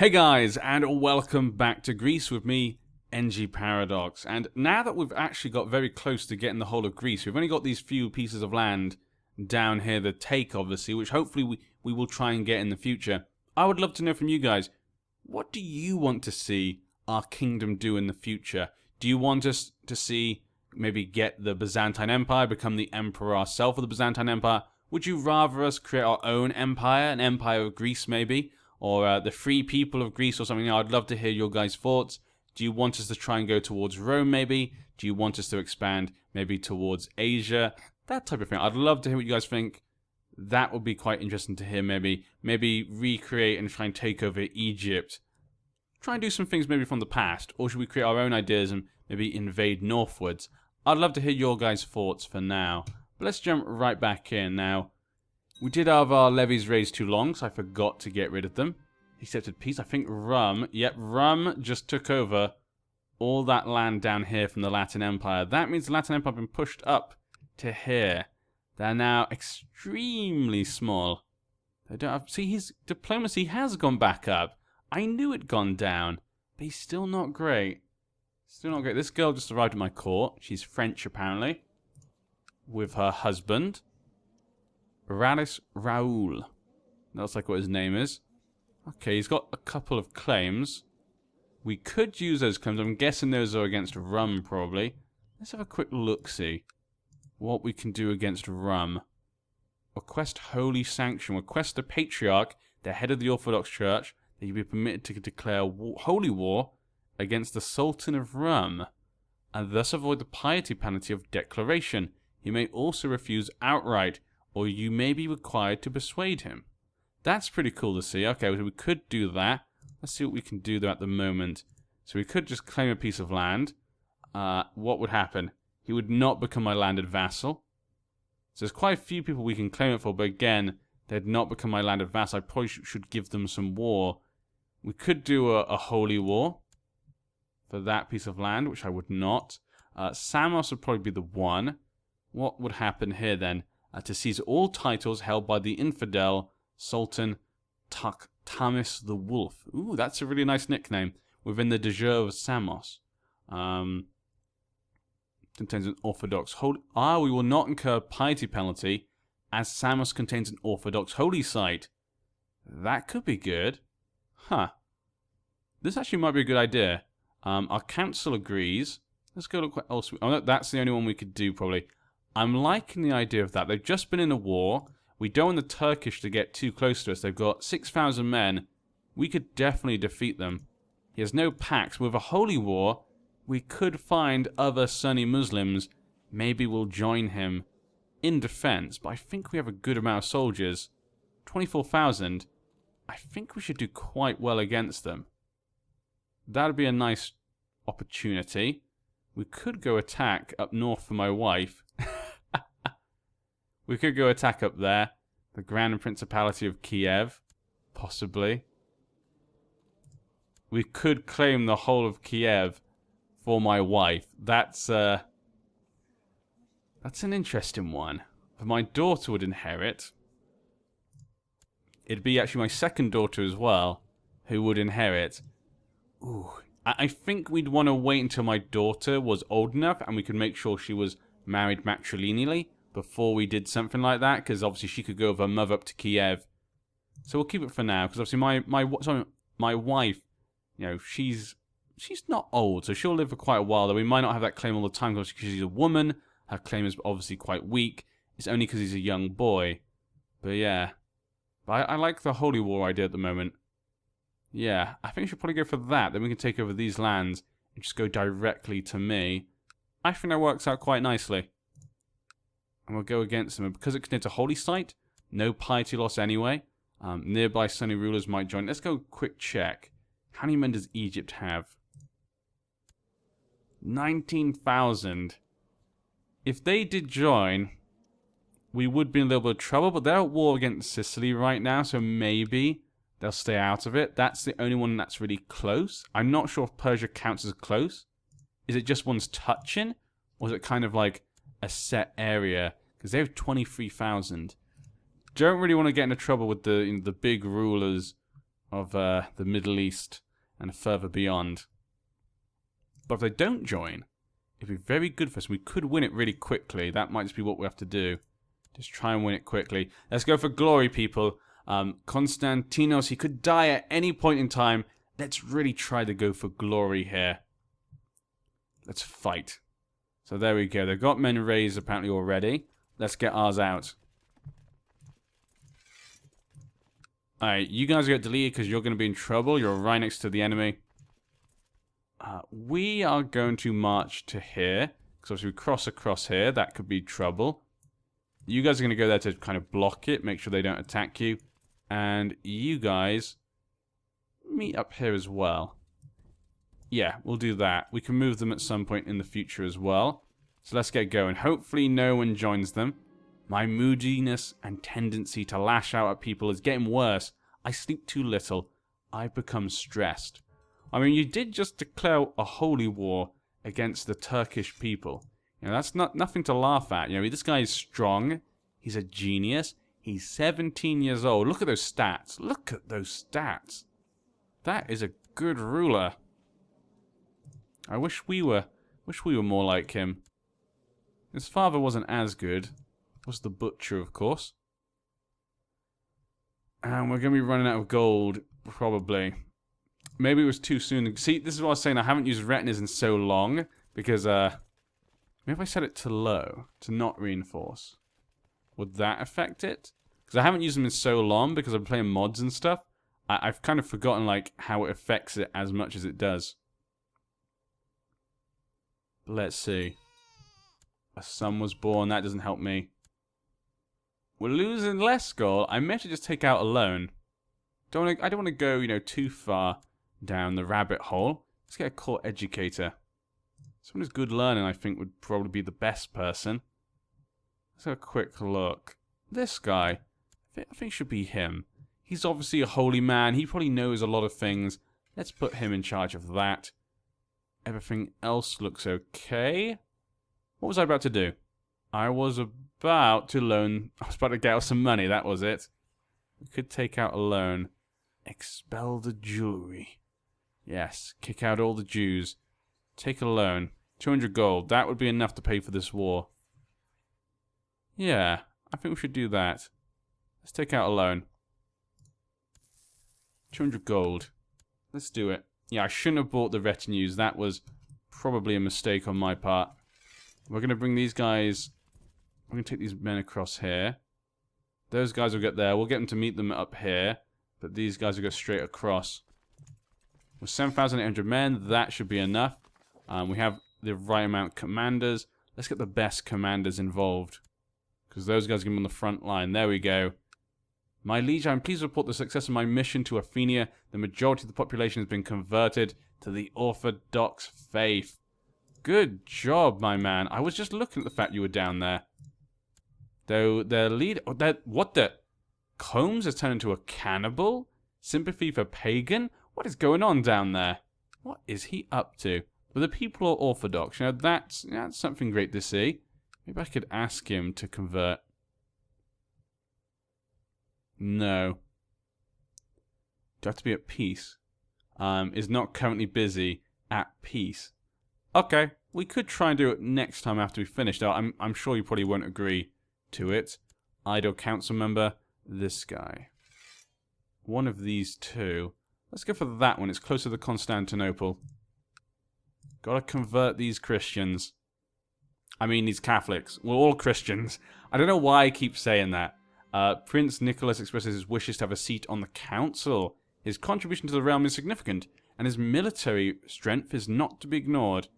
Hey guys, and welcome back to Greece with me, NG Paradox. And now that we've actually got very close to getting the whole of Greece, we've only got these few pieces of land down here to take, obviously, which hopefully we will try and get in the future. I would love to know from you guys, what do you want to see our kingdom do in the future? Do you want us to see maybe get the Byzantine Empire, become the emperor ourselves of the Byzantine Empire? Would you rather us create our own empire, an empire of Greece maybe? Or the free people of Greece or something? I'd love to hear your guys' thoughts. Do you want us to try and go towards Rome maybe? Do you want us to expand maybe towards Asia? That type of thing. I'd love to hear what you guys think. That would be quite interesting to hear maybe. Maybe recreate and try and take over Egypt. Try and do some things maybe from the past. Or should we create our own ideas and maybe invade northwards? I'd love to hear your guys' thoughts for now. But let's jump right back in now. We did have our levies raised too long, so I forgot to get rid of them. Accepted peace. I think Rum. Yep, Rum just took over all that land down here from the Latin Empire. That means the Latin Empire has been pushed up to here. They're now extremely small. They don't have... See, his diplomacy has gone back up. I knew it'd gone down, but he's still not great. Still not great. This girl just arrived at my court. She's French, apparently. With her husband. Radis Raoul. That's like what his name is. Okay, he's got a couple of claims. We could use those claims. I'm guessing those are against Rum, probably. Let's have a quick look-see. What we can do against Rum. Request Holy Sanction. Request the Patriarch, the head of the Orthodox Church, that you be permitted to declare holy war against the Sultan of Rum, and thus avoid the piety penalty of declaration. He may also refuse outright, or you may be required to persuade him. That's pretty cool to see. Okay, so we could do that. Let's see what we can do there at the moment. So we could just claim a piece of land. What would happen? He would not become my landed vassal. So there's quite a few people we can claim it for, but again, they'd not become my landed vassal. I probably should give them some war. We could do a holy war for that piece of land, which I would not. Samos would probably be the one. What would happen here then? To seize all titles held by the infidel Sultan Tamis the Wolf. Ooh, that's a really nice nickname. Within the de jure of Samos. Contains an Orthodox holy... we will not incur piety penalty, as Samos contains an Orthodox holy site. That could be good. Huh. This actually might be a good idea. Our council agrees. Let's go look what else... Oh, no, that's the only one we could do, probably. I'm liking the idea of that. They've just been in a war. We don't want the Turkish to get too close to us. They've got 6,000 men. We could definitely defeat them. He has no pacts. With a holy war, we could find other Sunni Muslims. Maybe we'll join him in defense. But I think we have a good amount of soldiers. 24,000. I think we should do quite well against them. That would be a nice opportunity. We could go attack up north for my wife. We could go attack up there. The Grand Principality of Kiev. Possibly. We could claim the whole of Kiev for my wife. That's an interesting one. But my daughter would inherit. It'd be actually my second daughter as well who would inherit. Ooh. I think we'd want to wait until my daughter was old enough and we could make sure she was married matrilineally before we did something like that, because obviously she could go with her mother up to Kiev. So we'll keep it for now, because obviously my wife, you know, she's not old, so she'll live for quite a while, though we might not have that claim all the time, because she's a woman. Her claim is obviously quite weak. It's only because he's a young boy. But yeah. But I like the holy war idea at the moment. Yeah, I think we should probably go for that. Then we can take over these lands and just go directly to me. I think that works out quite nicely. And we'll go against them. And because it contains a holy site, no piety loss anyway. Nearby Sunni rulers might join. Let's go quick check. How many men does Egypt have? 19,000. If they did join, we would be in a little bit of trouble. But they're at war against Sicily right now, so maybe they'll stay out of it. That's the only one that's really close. I'm not sure if Persia counts as close. Is it just one's touching? Or is it kind of like a set area? Because they have 23,000. Don't really want to get into trouble with the big rulers of the Middle East and further beyond. But if they don't join, it'd be very good for us. We could win it really quickly. That might just be what we have to do. Just try and win it quickly. Let's go for glory, people. Konstantinos, he could die at any point in time. Let's really try to go for glory here. Let's fight. So there we go. They've got men raised apparently already. Let's get ours out. Alright, you guys get deleted because you're going to be in trouble. You're right next to the enemy. We are going to march to here. Because obviously we cross across here. That could be trouble. You guys are going to go there to kind of block it. Make sure they don't attack you. And you guys meet up here as well. Yeah, we'll do that. We can move them at some point in the future as well. So let's get going. Hopefully no one joins them. My moodiness and tendency to lash out at people is getting worse. I sleep too little. I've become stressed. I mean, you did just declare a holy war against the Turkish people. You know, that's nothing to laugh at. You know, this guy is strong. He's a genius. He's 17 years old. Look at those stats. Look at those stats. That is a good ruler. I wish we were more like him. His father wasn't as good. Was the butcher, of course. And we're going to be running out of gold, probably. Maybe it was too soon. See, this is what I was saying. I haven't used retinas in so long. Because, maybe if I set it to low, to not reinforce, would that affect it? Because I haven't used them in so long because I'm playing mods and stuff. I've kind of forgotten, like, how it affects it as much as it does. Let's see. A son was born. That doesn't help me. We're losing less gold. I may have to just take out a loan. I don't want to go, you know, too far down the rabbit hole. Let's get a court educator. Someone who's good learning, I think, would probably be the best person. Let's have a quick look. This guy. I think should be him. He's obviously a holy man. He probably knows a lot of things. Let's put him in charge of that. Everything else looks okay. What was I about to do? I was about to get out some money. That was it. We could take out a loan. Expel the jewelry. Yes. Kick out all the Jews. Take a loan. 200 gold. That would be enough to pay for this war. Yeah. I think we should do that. Let's take out a loan. 200 gold. Let's do it. Yeah, I shouldn't have bought the retinues. That was probably a mistake on my part. We're going to bring these guys... We're going to take these men across here. Those guys will get there. We'll get them to meet them up here. But these guys will go straight across. With 7,800 men, that should be enough. We have the right amount of commanders. Let's get the best commanders involved. Because those guys are going to be on the front line. There we go. My liege, I am pleased to report the success of my mission to Athenia. The majority of the population has been converted to the Orthodox faith. Good job, my man. I was just looking at the fact you were down there. Though their leader... what the... Combs has turned into a cannibal? Sympathy for pagan? What is going on down there? What is he up to? But the people are Orthodox. You know, that's something great to see. Maybe I could ask him to convert. No. Do I have to be at peace? Is not currently busy at peace. Okay, we could try and do it next time after we finish. Though I'm sure you probably won't agree to it. Idle council member, this guy. One of these two. Let's go for that one. It's closer to Constantinople. Gotta convert these Christians. I mean, these Catholics. We're all Christians. I don't know why I keep saying that. Prince Nicholas expresses his wishes to have a seat on the council. His contribution to the realm is significant, and his military strength is not to be ignored.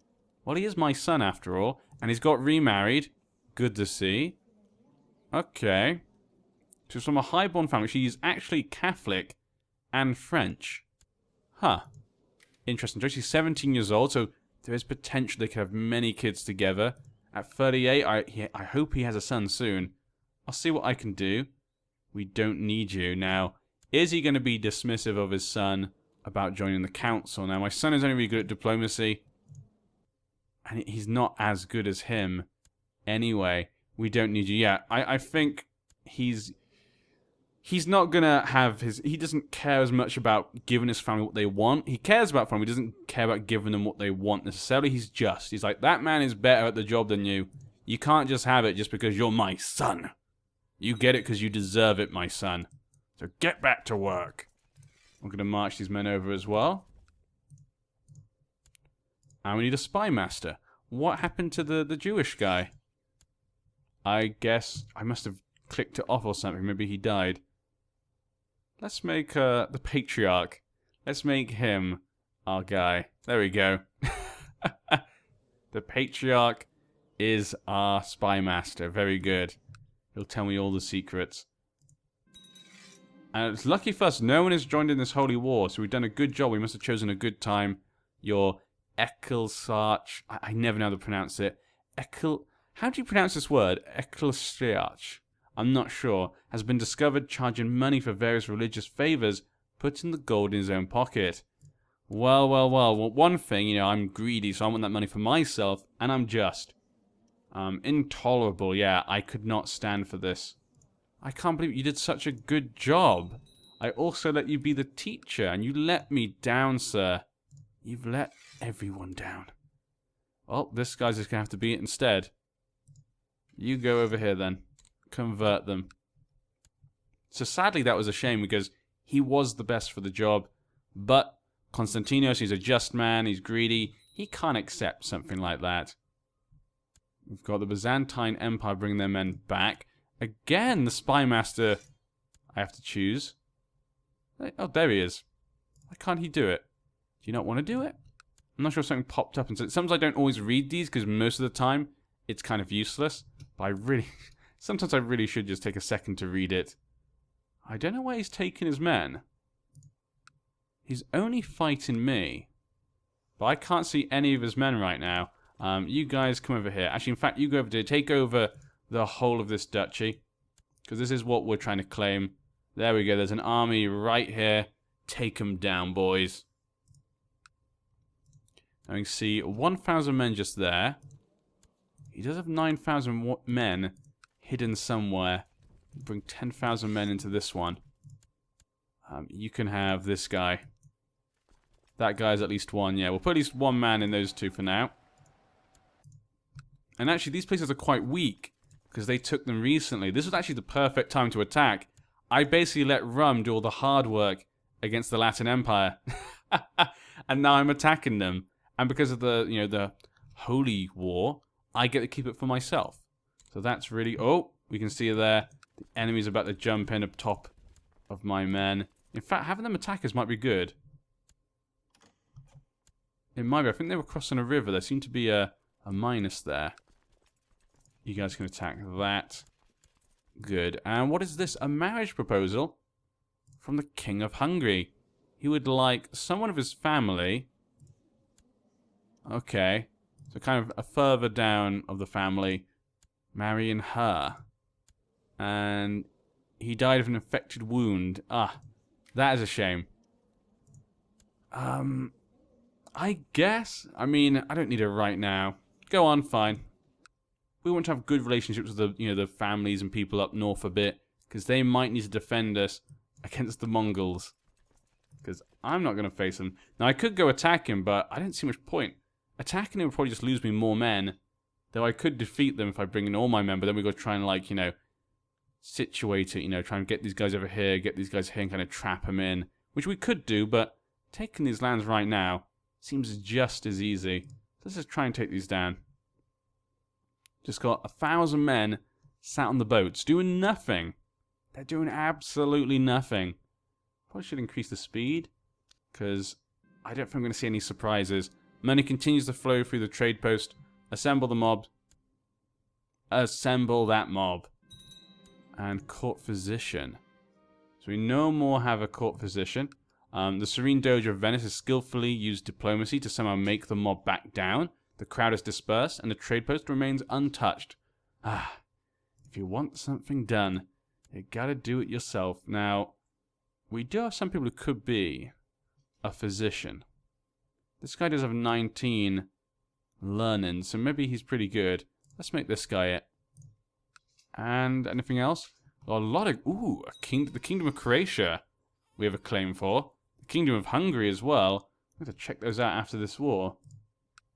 Well, he is my son, after all, and he's got remarried. Good to see. Okay. She's from a highborn family. She's actually Catholic and French. Huh. Interesting. She's 17 years old, so there is potential they could have many kids together. At 38, I hope he has a son soon. I'll see what I can do. We don't need you. Now, is he going to be dismissive of his son about joining the council? Now, my son is only really good at diplomacy, and he's not as good as him. Anyway, we don't need you. Yeah, I think he's... he's not gonna have his... He doesn't care as much about giving his family what they want. He cares about family. He doesn't care about giving them what they want necessarily. He's just. He's like, that man is better at the job than you. You can't just have it just because you're my son. You get it because you deserve it, my son. So get back to work. I'm gonna march these men over as well. And we need a spy master. What happened to the Jewish guy? I guess I must have clicked it off or something. Maybe he died. Let's make the patriarch. Let's make him our guy. There we go. The patriarch is our spy master. Very good. He'll tell me all the secrets. And it's lucky for us, no one has joined in this holy war, so we've done a good job. We must have chosen a good time. Your Ekelsarch, I never know how to pronounce it. How do you pronounce this word? Ekelsarch. I'm not sure. Has been discovered charging money for various religious favors, putting the gold in his own pocket. Well, one thing, you know, I'm greedy, so I want that money for myself, and I'm just. Intolerable, yeah, I could not stand for this. I can't believe you did such a good job. I also let you be the teacher, and you let me down, sir. You've let everyone down. Well, this guy's just going to have to be it instead. You go over here, then. Convert them. So sadly, that was a shame, because he was the best for the job. But Constantinos, he's a just man, he's greedy. He can't accept something like that. We've got the Byzantine Empire bringing their men back. Again, the spy master I have to choose. Oh, there he is. Why can't he do it? Do you not want to do it? I'm not sure if something popped up. And sometimes I don't always read these because most of the time it's kind of useless. But sometimes I really should just take a second to read it. I don't know where he's taking his men. He's only fighting me. But I can't see any of his men right now. You guys come over here. Actually, in fact, you go over there. Take over the whole of this duchy. Because this is what we're trying to claim. There we go. There's an army right here. Take them down, boys. Now you can see 1,000 men just there. He does have 9,000 men hidden somewhere. Bring 10,000 men into this one. You can have this guy. That guy's at least one. Yeah, we'll put at least one man in those two for now. And actually, these places are quite weak. Because they took them recently. This was actually the perfect time to attack. I basically let Rum do all the hard work against the Latin Empire. And now I'm attacking them. And because of the, you know, the Holy War, I get to keep it for myself. So that's really... Oh, we can see there. The enemy's about to jump in up top of my men. In fact, having them attack us might be good. It might be. I think they were crossing a river. There seemed to be a minus there. You guys can attack that. Good. And what is this? A marriage proposal from the King of Hungary. He would like someone of his family. Okay. So kind of a further down of the family. Marrying her. And he died of an infected wound. Ah, that is a shame. I guess. I mean, I don't need it right now. Go on, fine. We want to have good relationships with the, you know, the families and people up north a bit, because they might need to defend us against the Mongols. Because I'm not going to face them. Now, I could go attack him, but I don't see much point. Attacking him would probably just lose me more men. Though I could defeat them if I bring in all my men, but then we've got to try and, like, you know, situate it, you know, try and get these guys over here, get these guys here and kind of trap them in. Which we could do, but taking these lands right now seems just as easy. Let's just try and take these down. Just got 1,000 men sat on the boats, doing nothing. They're doing absolutely nothing. Probably should increase the speed, because I don't think I'm going to see any surprises. Money continues to flow through the trade post. Assemble the mob. Assemble that mob. And court physician. So we no more have a court physician. The Serene Doge of Venice has skillfully used diplomacy to somehow make the mob back down. The crowd is dispersed, and the trade post remains untouched. Ah, if you want something done, you gotta do it yourself. Now, we do have some people who could be a physician. This guy does have 19 learning, so maybe he's pretty good. Let's make this guy it. And anything else? A lot of... Ooh, the Kingdom of Croatia we have a claim for. The Kingdom of Hungary as well. I'm going to check those out after this war.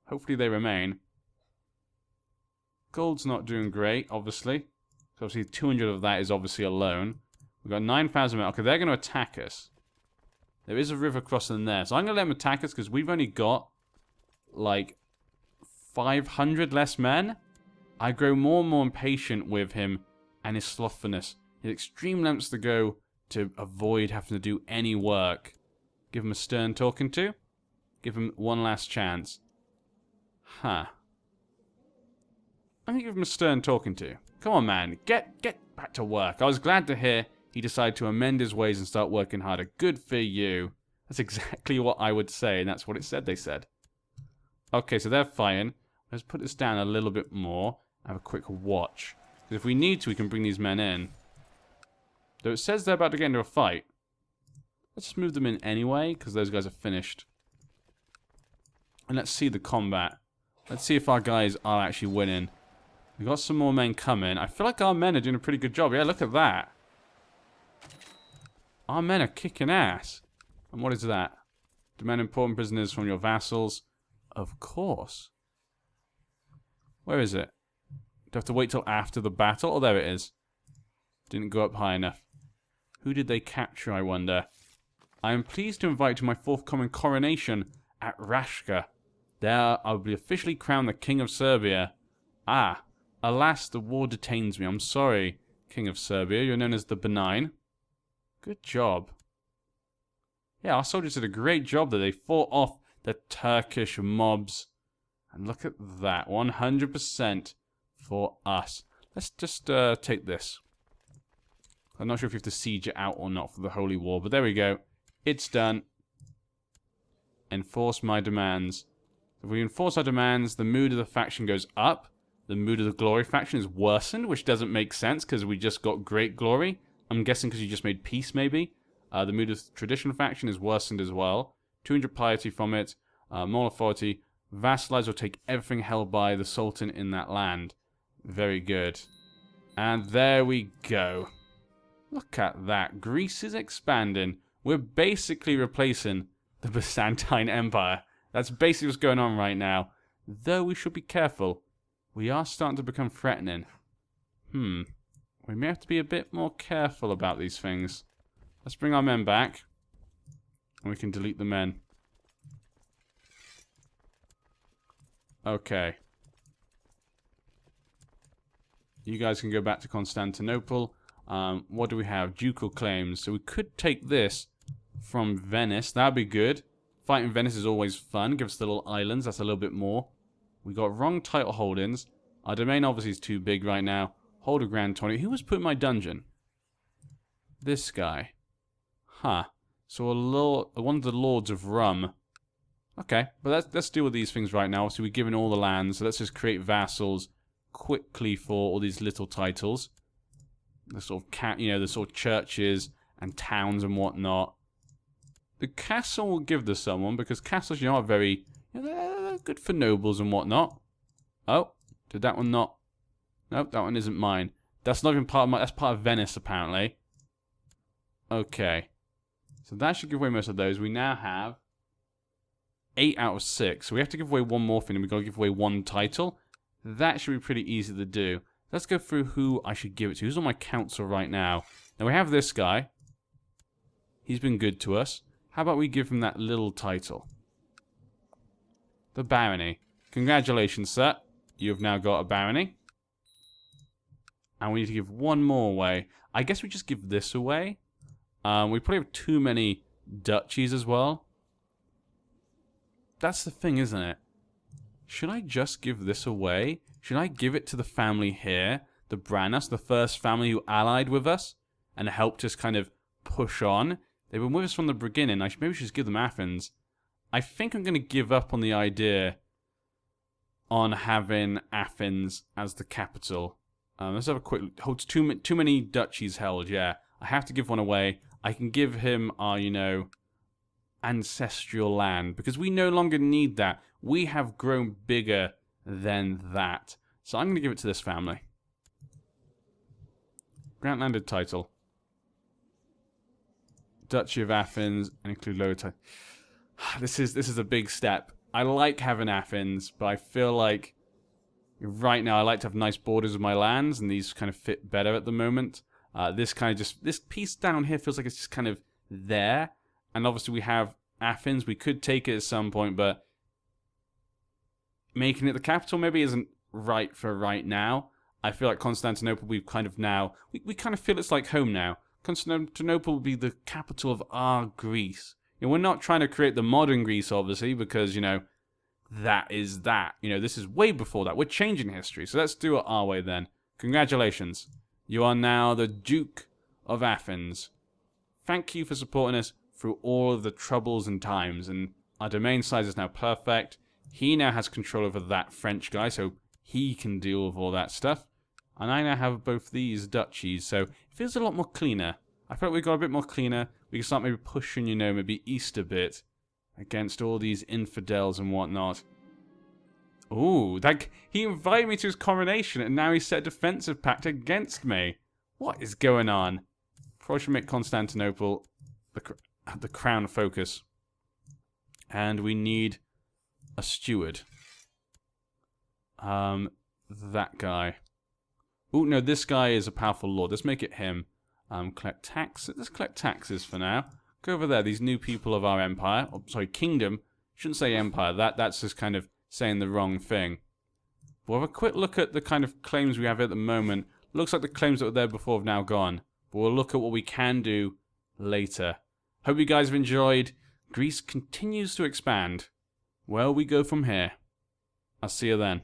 Hopefully they remain. Gold's not doing great, obviously. So obviously 200 of that is obviously a loan. We've got 9,000 men. Okay, they're going to attack us. There is a river crossing there. So I'm going to let them attack us because we've only got, like, 500 less men. I grow more and more impatient with him and his slothfulness. His extreme lengths to go to avoid having to do any work. Give him a stern talking to. Give him one last chance. Huh. I'm going to give him a stern talking to. Come on, man. Get back to work. I was glad to hear he decided to amend his ways and start working harder. Good for you. That's exactly what I would say, and that's what it said they said. Okay, so they're fighting. Let's put this down a little bit more. Have a quick watch. Because if we need to, we can bring these men in. Though it says they're about to get into a fight. Let's just move them in anyway, because those guys are finished. And let's see the combat. Let's see if our guys are actually winning. We've got some more men coming. I feel like our men are doing a pretty good job. Yeah, look at that. Our men are kicking ass. And what is that? Demand important prisoners from your vassals. Of course. Where is it? Do I have to wait till after the battle? Oh, there it is. Didn't go up high enough. Who did they capture, I wonder? I am pleased to invite to my forthcoming coronation at Rashka. There I will be officially crowned the King of Serbia. Ah, alas, the war detains me. I'm sorry, King of Serbia. You're known as the Benign. Good job. Yeah, our soldiers did a great job there. They fought off the Turkish mobs. And look at that. 100% for us. Let's just take this. I'm not sure if you have to siege it out or not for the Holy War, but there we go. It's done. Enforce my demands. If we enforce our demands, the mood of the faction goes up. The mood of the glory faction is worsened, which doesn't make sense because we just got great glory. I'm guessing because you just made peace, maybe. The mood of the traditional faction is worsened as well. 200 piety from it. More authority. Vassalize or take everything held by the Sultan in that land. Very good. And there we go. Look at that. Greece is expanding. We're basically replacing the Byzantine Empire. That's basically what's going on right now. Though we should be careful. We are starting to become threatening. We may have to be a bit more careful about these things. Let's bring our men back. And we can delete the men. Okay. You guys can go back to Constantinople. What do we have? Ducal claims. So we could take this from Venice. That'd be good. Fighting Venice is always fun. Give us the little islands. That's a little bit more. We got wrong title holdings. Our domain obviously is too big right now. Hold a grand 20. Who was put in my dungeon? This guy. Huh. So one of the Lords of Rum. Okay, but let's deal with these things right now. So we're given all the lands. So let's just create vassals quickly for all these little titles. The sort of the sort of churches and towns and whatnot. The castle will give this someone because castles, are very they're good for nobles and whatnot. Oh, did that one not? Nope, that one isn't mine. That's not even part of that's part of Venice apparently. Okay, so that should give away most of those. We now have 8 out of 6. So we have to give away one more thing, and we've got to give away one title. That should be pretty easy to do. Let's go through who I should give it to. Who's on my council right now? Now we have this guy. He's been good to us. How about we give him that little title? The barony. Congratulations, sir. You've now got a barony. And we need to give one more away. I guess we just give this away. We probably have too many duchies as well. That's the thing, isn't it? Should I just give this away? Should I give it to the family here? The Branus, the first family who allied with us and helped us kind of push on. They've been with us from the beginning. Maybe we should just give them Athens. I think I'm going to give up on the idea on having Athens as the capital. Let's have a quick look. Holds too many duchies held, yeah. I have to give one away. I can give him our, ancestral land because we no longer need that. We have grown bigger than that. So I'm going to give it to this family. Grant landed title. Duchy of Athens and include lower title. This is a big step. I like having Athens, but I feel like right now I like to have nice borders with my lands, and these kind of fit better at the moment. This piece down here feels like it's just kind of there, and obviously we have Athens. We could take it at some point, but making it the capital maybe isn't right for right now. I feel like Constantinople, we've kind of now we kind of feel it's like home now. Constantinople will be the capital of our Greece. You know, we're not trying to create the modern Greece, obviously, because, you know, that is that. You know, this is way before that. We're changing history, so let's do it our way then. Congratulations. You are now the Duke of Athens. Thank you for supporting us through all of the troubles and times, and our domain size is now perfect. He now has control over that French guy, so he can deal with all that stuff. And I now have both these duchies, so it feels a lot more cleaner. I feel like we got a bit more cleaner. We can start maybe pushing, you know, maybe east a bit against all these infidels and whatnot. Ooh, he invited me to his coronation, and now he set a defensive pact against me. What is going on? Probably should make Constantinople the crown focus. And we need a steward. That guy. Oh, no, this guy is a powerful lord. Let's make it him. Collect tax. Let's collect taxes for now. Go over there. These new people of our empire. Oh, sorry, kingdom. Shouldn't say empire. That's just kind of saying the wrong thing. We'll have a quick look at the kind of claims we have at the moment. Looks like the claims that were there before have now gone. But we'll look at what we can do later. Hope you guys have enjoyed. Greece continues to expand. Where we go from here. I'll see you then.